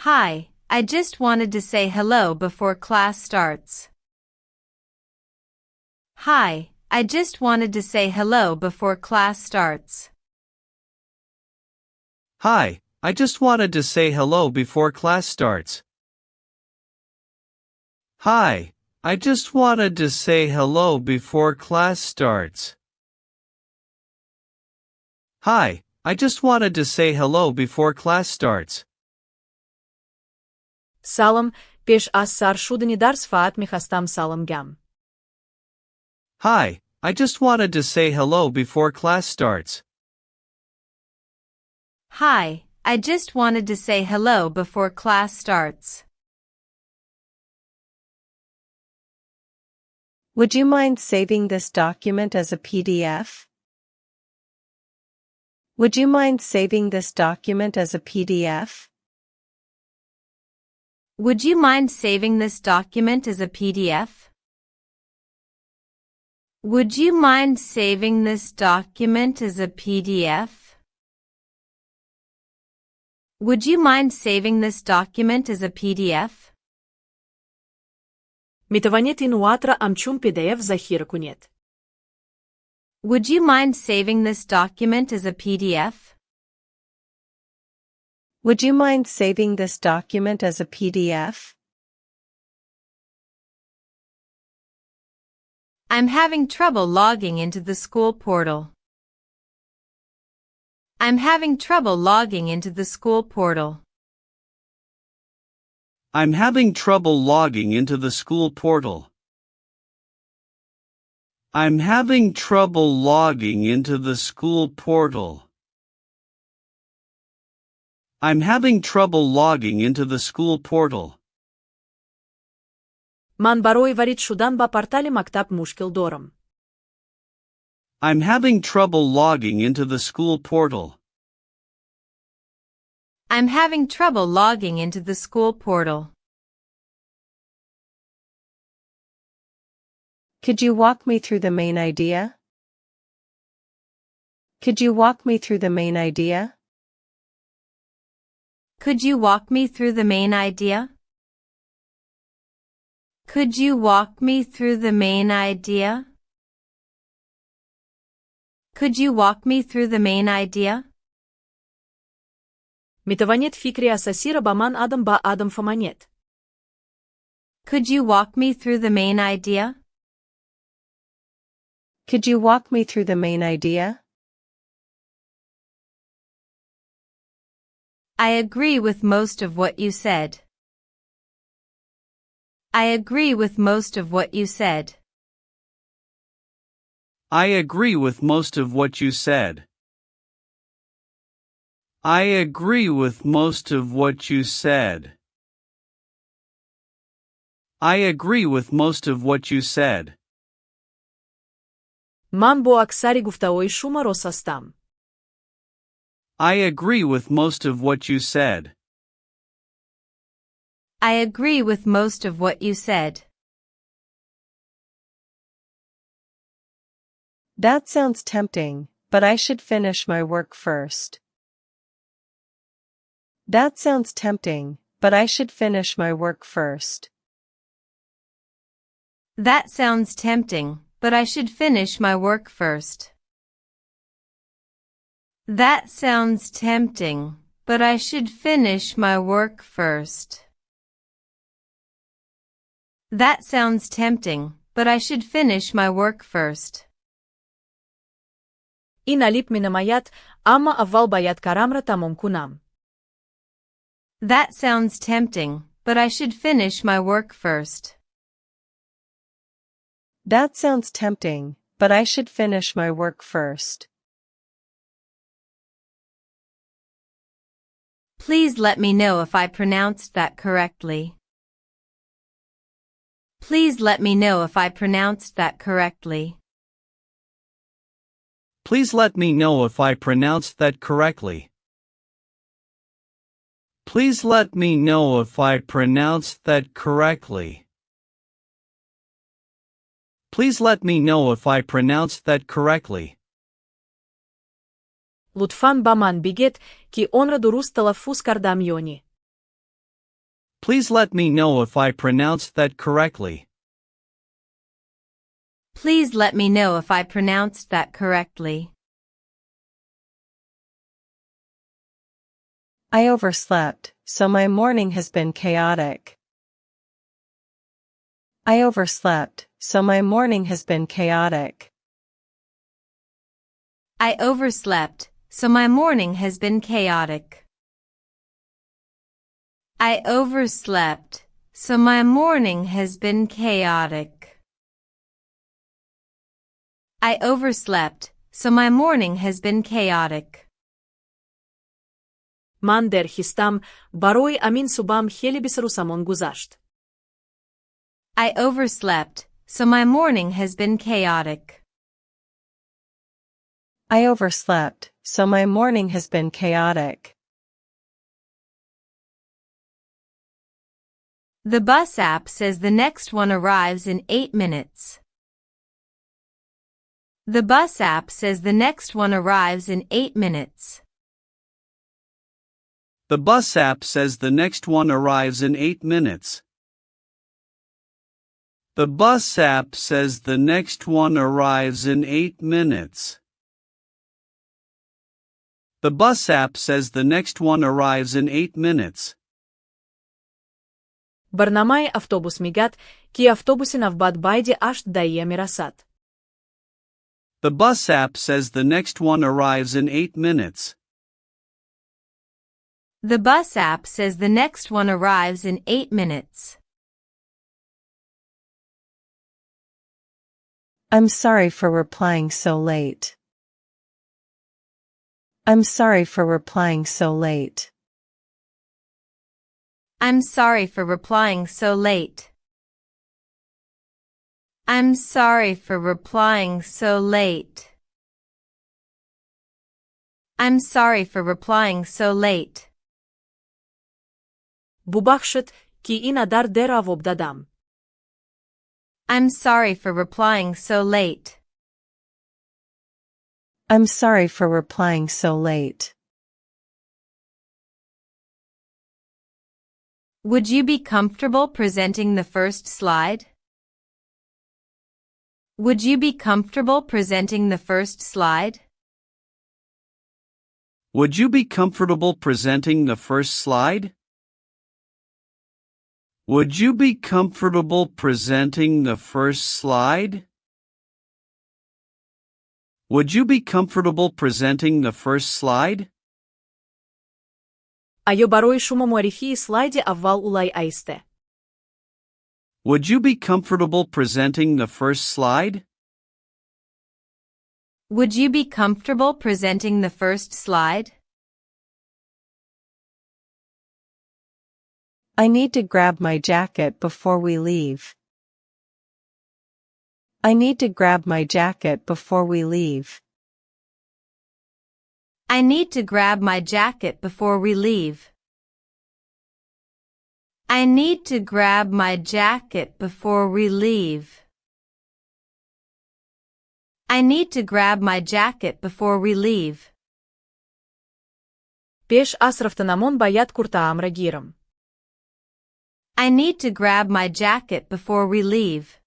Hi, I just wanted to say hello before class starts. Hi, I just wanted to say hello before class starts. Hi, I just wanted to say hello before class starts. Hi, I just wanted to say hello before class starts. Hi, I just wanted to say hello before class starts. Салам, пеш аз сар шудани дарс фаат мехастам салам гам. Hi, I just wanted to say hello before class starts. Hi, I just wanted to say hello before class starts. Would you mind saving this document as a PDF? Would you mind saving this document as a PDF? Would you mind saving this document as a PDF? Would you mind saving this document as a PDF? Would you mind saving this document as a PDF? Метавонед инуатра амчун PDF захира кунед. Would you mind saving this document as a PDF? Would you mind saving this document as a PDF? I'm having trouble logging into the school portal. I'm having trouble logging into the school portal. I'm having trouble logging into the school portal. I'm having trouble logging into the school portal. I'm having trouble logging into the school portal. Ман барои варид шудан ба портали мактаб мушкил дорам. I'm having trouble logging into the school portal. I'm having trouble logging into the school portal. Could you walk me through the main idea? Could you walk me through the main idea? Could you walk me through the main idea? Could you walk me through the main idea? Could you walk me through the main idea? Метавонед фикри асасира ба ман адам ба адам фаманед. Could you walk me through the main idea? Could you walk me through the main idea? I agree with most of what you said. I agree with most of what you said. I agree with most of what you said. I agree with most of what you said. I agree with most of what you said. Ман бо аксари гуфтаҳои шуморо састам. I agree with most of what you said. I agree with most of what you said. That sounds tempting, but I should finish my work first. That sounds tempting, but I should finish my work first. That sounds tempting, but I should finish my work first. That sounds tempting, but I should finish my work first. That sounds tempting, but I should finish my work first. Ин алип менамояд, аммо аввал бояд карамро тамом кунам. That sounds tempting, but I should finish my work first. That sounds tempting, but I should finish my work first. Please let me know if I pronounced that correctly. Please let me know if I pronounced that correctly. Please let me know if I pronounced that correctly. Please let me know if I pronounced that correctly. Please let me know if I pronounced that correctly. Лутфан ба ман бигед, ки онро дуруст талаффуз кардам ё не. Please let me know if I pronounced that correctly. Please let me know if I pronounced that correctly. I overslept, so my morning has been chaotic. I overslept, so my morning has been chaotic. I overslept, so my morning has been chaotic. I overslept, so my morning has been chaotic. I overslept, so my morning has been chaotic. Ман дер хистам, барои амин субам хеле бисарусамон гузашт. I overslept, so my morning has been chaotic. I overslept, so my morning has been chaotic. The bus app says the next one arrives in 8 minutes. The bus app says the next one arrives in 8 minutes. The bus app says the next one arrives in 8 minutes. The bus app says the next one arrives in 8 minutes. The bus app says the next one arrives in 8 minutes. Барнамаи автобус мегӯяд, ки автобуси навбат байди 8 дақиқа мерасад. The bus app says the next one arrives in 8 minutes. The bus app says the next one arrives in 8 minutes. I'm sorry for replying so late. I'm sorry for replying so late. I'm sorry for replying so late. I'm sorry for replying so late. I'm sorry for replying so late. Бубахшед, ки ин адар дер авоб дадам. I'm sorry for replying so late. I'm sorry for replying so late. Would you be comfortable presenting the first slide? Would you be comfortable presenting the first slide? Would you be comfortable presenting the first slide? Would you be comfortable presenting the first slide? Would you be comfortable presenting the first slide? Аё барои шумо муаррифии слайди аввал улай аисте. Would you be comfortable presenting the first slide? Would you be comfortable presenting the first slide? I need to grab my jacket before we leave. I need to grab my jacket before we leave. I need to grab my jacket before we leave. I need to grab my jacket before we leave. I need to grab my jacket before we leave. Пеш аз рафтанамон баяд куртаамра гирам. I need to grab my jacket before we leave.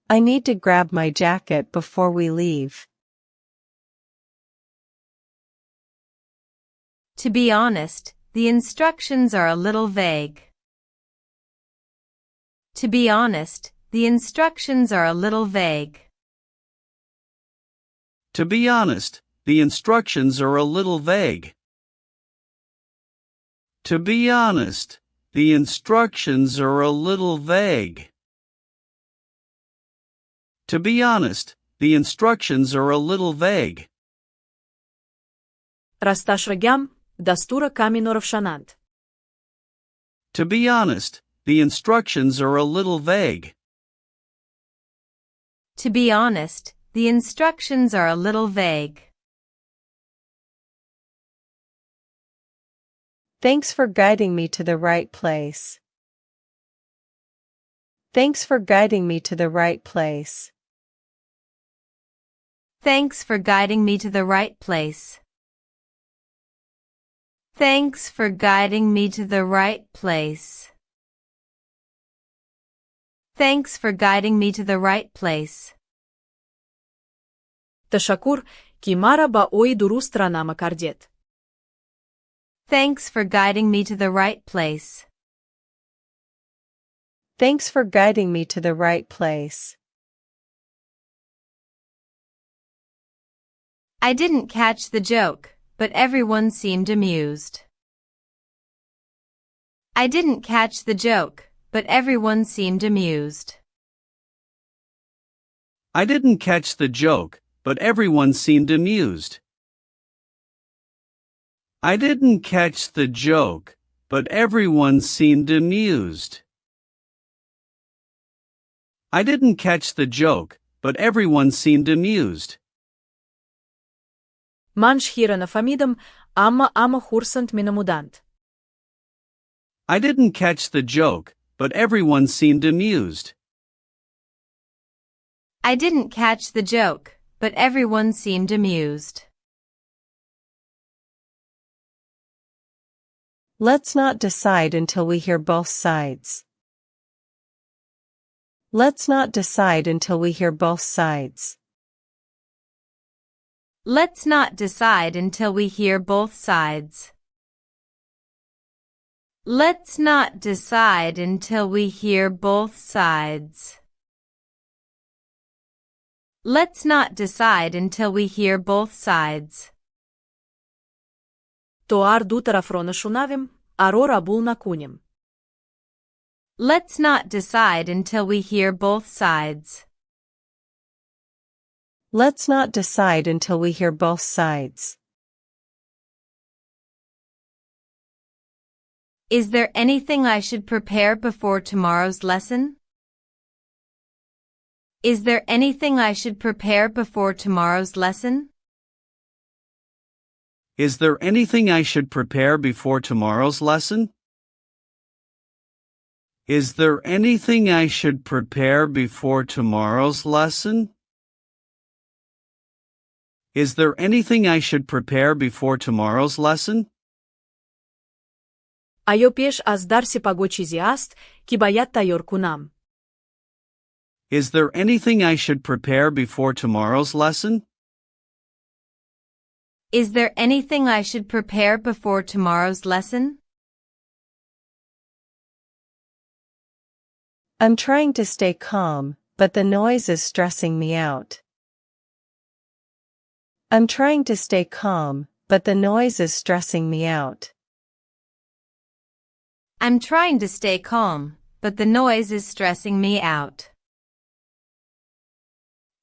I need to grab my jacket before we leave. To be honest, the instructions are a little vague. To be honest, the instructions are a little vague. To be honest, the instructions are a little vague. To be honest, the instructions are a little vague. To be honest, the instructions are a little vague. Расташрагям, дастура камино равшананд. To be honest, the instructions are a little vague. To be honest, the instructions are a little vague. Thanks for guiding me to the right place. Thanks for guiding me to the right place. Thanks for guiding me to the right place. Thanks for guiding me to the right place. Thanks for guiding me to the right place. تشكر ки мара ба ои дуруст раҳнама кардед. Thanks for guiding me to the right place. Thanks for guiding me to the right place. I didn't catch the joke, but everyone seemed amused. I didn't catch the joke, but everyone seemed amused. I didn't catch the joke, but everyone seemed amused. I didn't catch the joke, but everyone seemed amused. I didn't catch the joke, but everyone seemed amused. Ман шхира нафамидам, ама хурсанд минамуданд. I didn't catch the joke, but everyone seemed amused. I didn't catch the joke, but everyone seemed amused. Let's not decide until we hear both sides. Let's not decide until we hear both sides. Let's not decide until we hear both sides. Let's not decide until we hear both sides. Let's not decide until we hear both sides. То ар ду тарафро шунавим, аро рабул накунем. Let's not decide until we hear both sides. Let's not decide until we hear both sides. Is there anything I should prepare before tomorrow's lesson? Is there anything I should prepare before tomorrow's lesson? Is there anything I should prepare before tomorrow's lesson? Is there anything I should prepare before tomorrow's lesson? Is there anything I should prepare before tomorrow's lesson? Аё пеш аз дарси паго чизе аст, ки бояд тайёр кунам. Is there anything I should prepare before tomorrow's lesson? Is there anything I should prepare before tomorrow's lesson? I'm trying to stay calm, but the noise is stressing me out. I'm trying to stay calm, but the noise is stressing me out. I'm trying to stay calm, but the noise is stressing me out.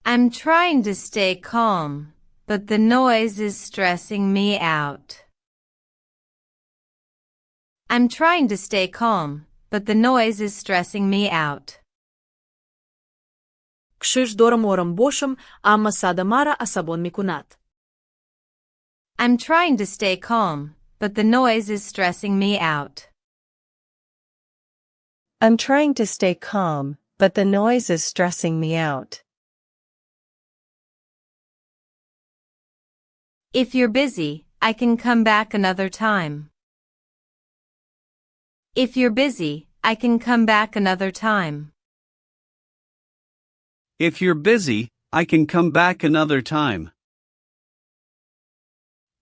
I'm trying to stay calm, but the noise is stressing me out. I'm trying to stay calm, but the noise is stressing me out. Кшиш дорам орам бошам, ама сада мара асабон мекунад. I'm trying to stay calm, but the noise is stressing me out. I'm trying to stay calm, but the noise is stressing me out. If you're busy, I can come back another time. If you're busy, I can come back another time. If you're busy, I can come back another time.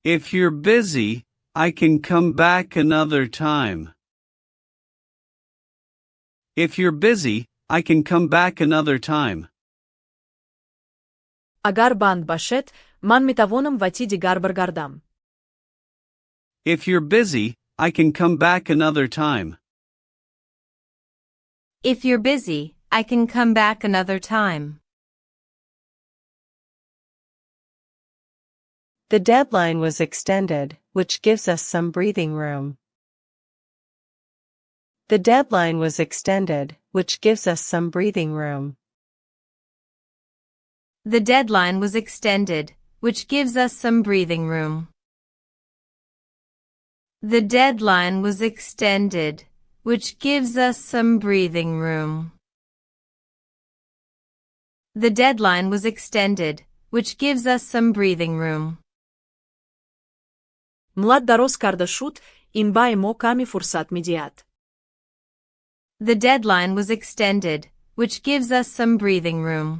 If you're busy, I can come back another time. If you're busy, I can come back another time. Агар банд башед, ман метавонам вати дигар баргардам. If you're busy, I can come back another time. If you're busy, I can come back another time. The deadline was extended, which gives us some breathing room. The deadline was extended, which gives us some breathing room. The deadline was extended, which gives us some breathing room. The deadline was extended, which gives us some breathing room. The deadline was extended, which gives us some breathing room. млад дароз карда шуд, ин ба мо ками фурсат медиҳад. The deadline was extended, which gives us some breathing room.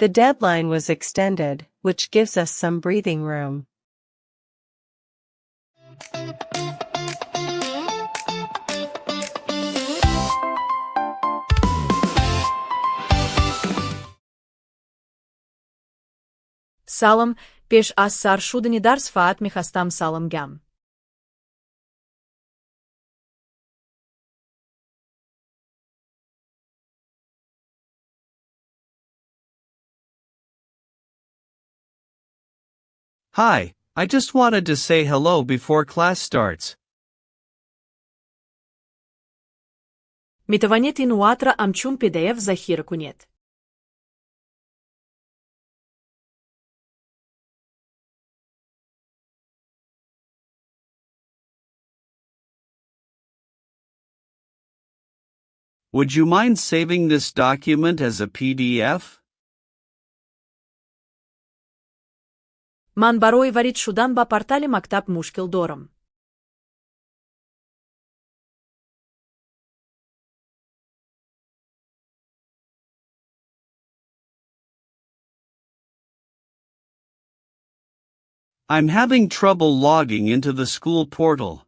The deadline was extended, which gives us some breathing room. Салом, пеш аз сар шудани дарс фаат мехастам салом гам. Hi, I just wanted to say hello before class starts. Метавонед ин уатра амчун PDF захира кунед. Would you mind saving this document as a PDF? Ман барои варид шудан ба портали мактаб мушкил дорам. I'm having trouble logging into the school portal.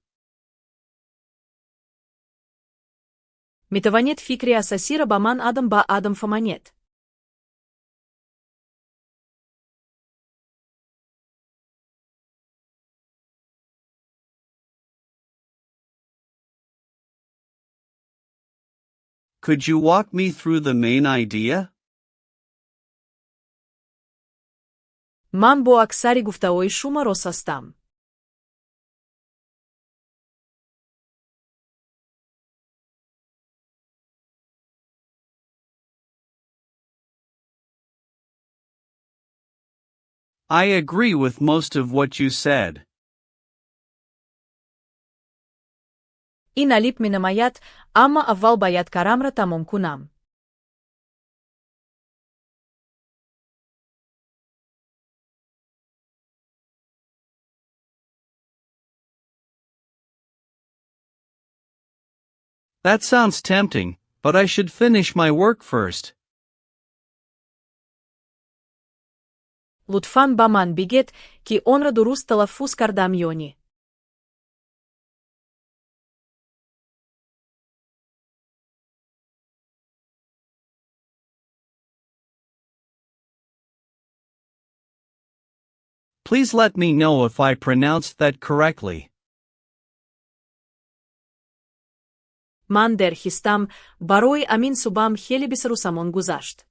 Метавонед фикри асасира ба ман адам ба адам фаманед. Could you walk me through the main idea? Ман бо аксари гуфтаҳои шумо рост ҳастам. I agree with most of what you said. Ин алип менамояд, аммо аввал бояд карамра тамом кунам. That sounds tempting, but I should finish my work first. Лутфан ба ман бигед, ки онро дуруст талаффуз кардам ё не. Please let me know if I pronounced that correctly. Ман дер хистам, барои амин субам хеле бисарусамон гузашт.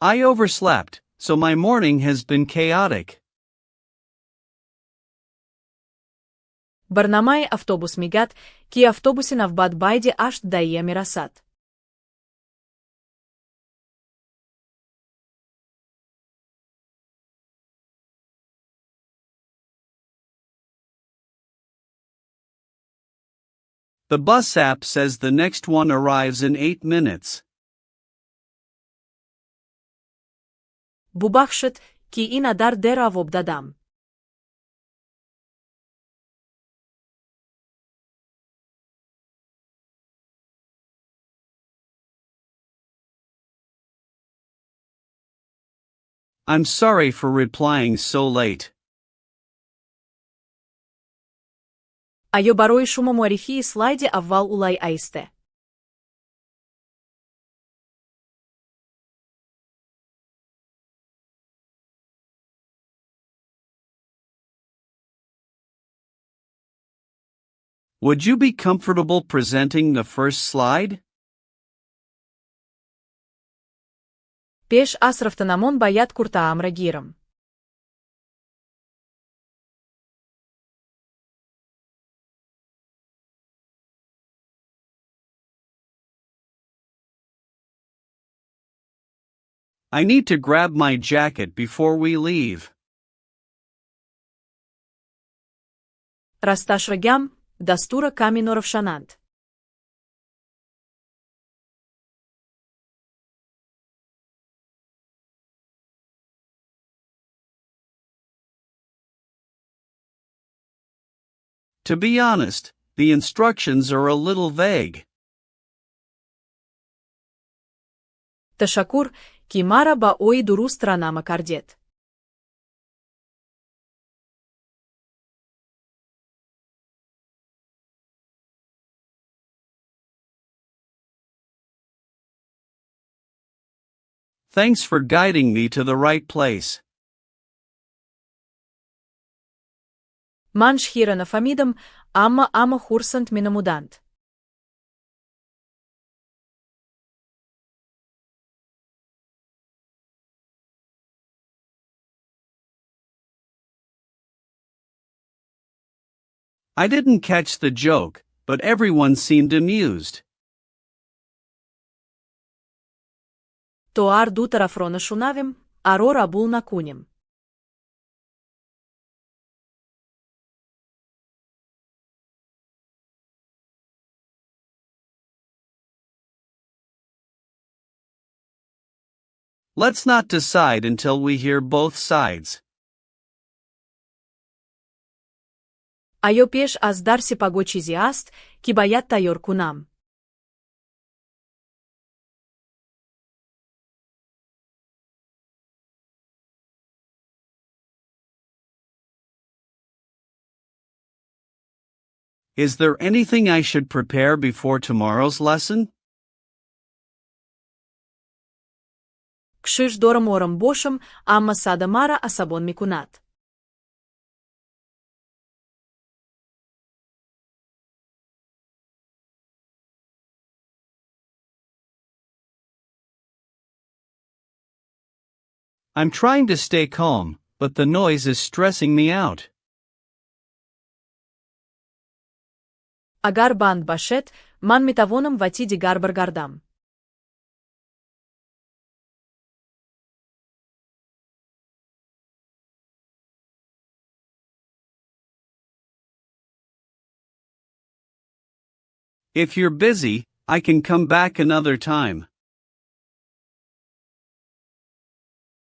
I overslept, so my morning has been chaotic. Барнамаи автобус мегӯяд, ки автобуси навбат байди 8 дақиқа мерасад. The bus app says the next one arrives in 8 minutes. Бубахшед, ки ин адар дер авоб дадам. I'm sorry for replying so late. Айо барои шумо муаррифии слайди аввал улай аисте. Would you be comfortable presenting the first slide? Пеш аз рафтанамон бояд куртаамра гирам. I need to grab my jacket before we leave. Расташра гям, дастура камино равшананд. To be honest, the instructions are a little vague. Ташаккур, ки мара ба ои дуруст раҳнама кардед. Thanks for guiding me to the right place. Ман шхира нафаҳмидам, аммо хурсанд менамуданд. I didn't catch the joke, but everyone seemed amused. То ар ду тарафро нашунавем, аро рабул накунем. Let's not decide until we hear both sides. Аё пеш аз дарси паго чизе аст, ки бояд тайёр кунам. Is there anything I should prepare before tomorrow's lesson? Кшиш дорам бошам, амма сада мара асабон мекунад. I'm trying to stay calm, but the noise is stressing me out. Агар банд башед, ман метавонам вати дигар баргардам. If you're busy, I can come back another time.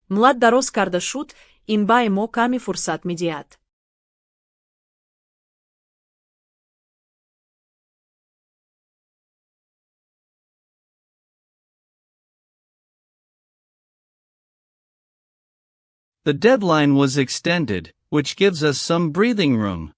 Млад дароз карда шуд, ин ба мо ками фурсат медиҳад. The deadline was extended, which gives us some breathing room.